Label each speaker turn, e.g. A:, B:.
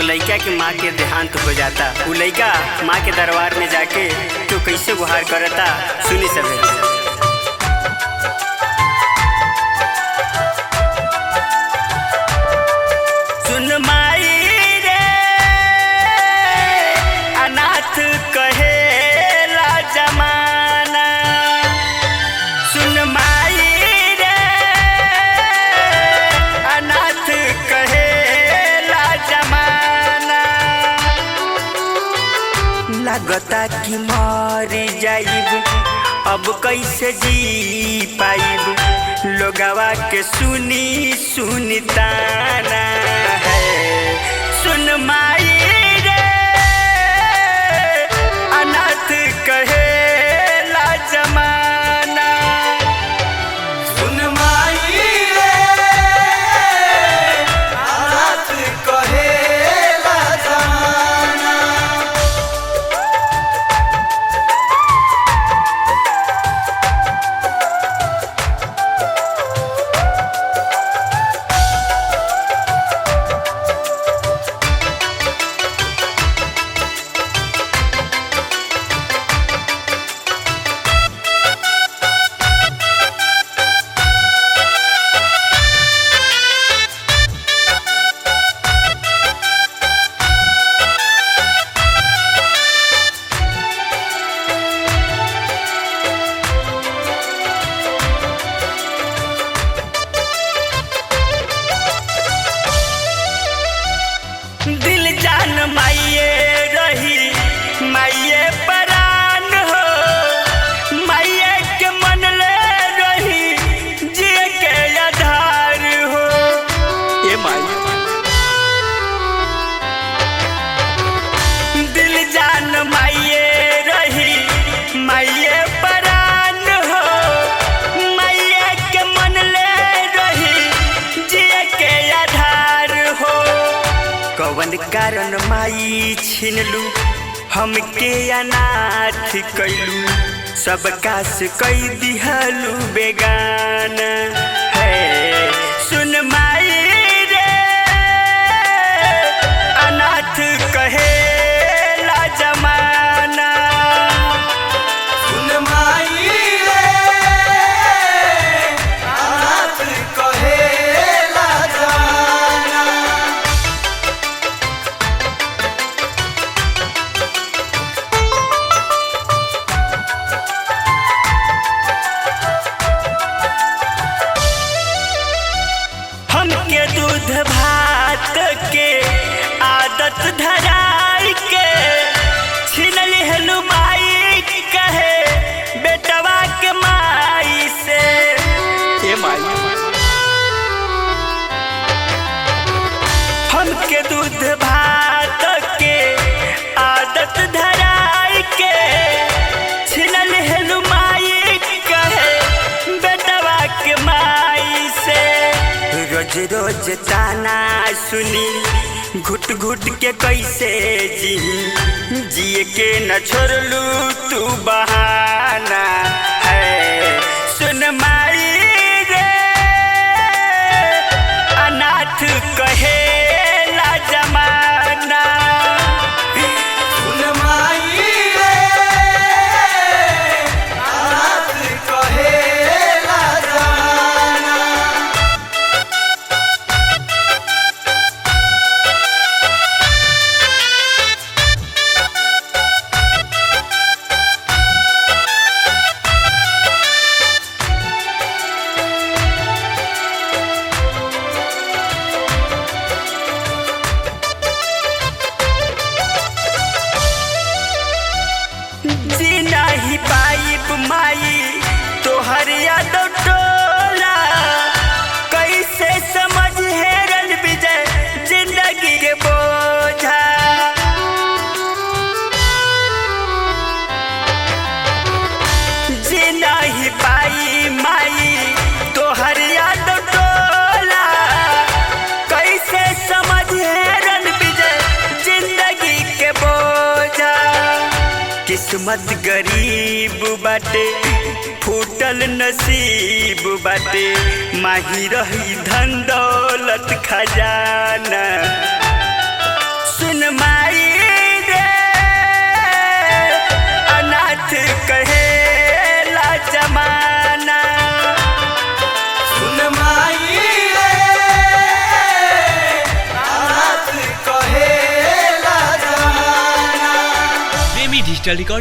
A: एगो लइका के माँ के देहांत हो जाता। उ लइका माँ के दरबार में जाके तो कैसे गुहार करता, सुनी सभे। सुन माई रे अनाथ कहेला जमाना, सुन माई रे अनाथ कहेला जमाना। लगता कि मर जाइब, अब कैसे जी पाइब, लोगवा के सुनी सुनी ताना है। सुन माई रे अनाथ कहेला जमाना,
B: सुन माई रे अनाथ कहेला जमाना।
A: दिल जान माइये रही, माइये परान हो, माइये के मन ले रही, जिए के आधार हो। ये माई दिल जान माइये रही, माइये परान हो, माइये के मन ले रही, जिए के आधार हो। कवन कारण माई छीनलू, हमके अनाथ कैलू, सबका से कई दिहलू बेगाना है। सुन माई रे अनाथ कहेला जमाना,
B: सुन माई रे अनाथ कहेला जमाना।
A: हमके दूध भात के आदत धराई के छीन लिहलू माई, कहे बेटवा के माई से। ये माई हमके दूध भात के आदत धराई के छीन लिहलू माई, कहे बेटवा के माई से। रोज रोज ताना सुनी, घुट घुट के कैसे जी, जिए के न छोड़लू तू बहाना है। सुन माई रे अनाथ कहेला जमाना,
B: सुन माई रे अनाथ कहेला जमाना।
A: जी नहीं पाइब माई तोहर यादव टोला, कैसे समझ हेरन विजय जिंदगी के बोझा। जी नहीं पाई माई तोहर यादव टोला, कैसे समझ हेरन विजय जिंदगी के बोझा। किस्मत गरीब बाटे, फूटल नसीब बाटे, माही रही धन दौलत खजाना।
C: Digital record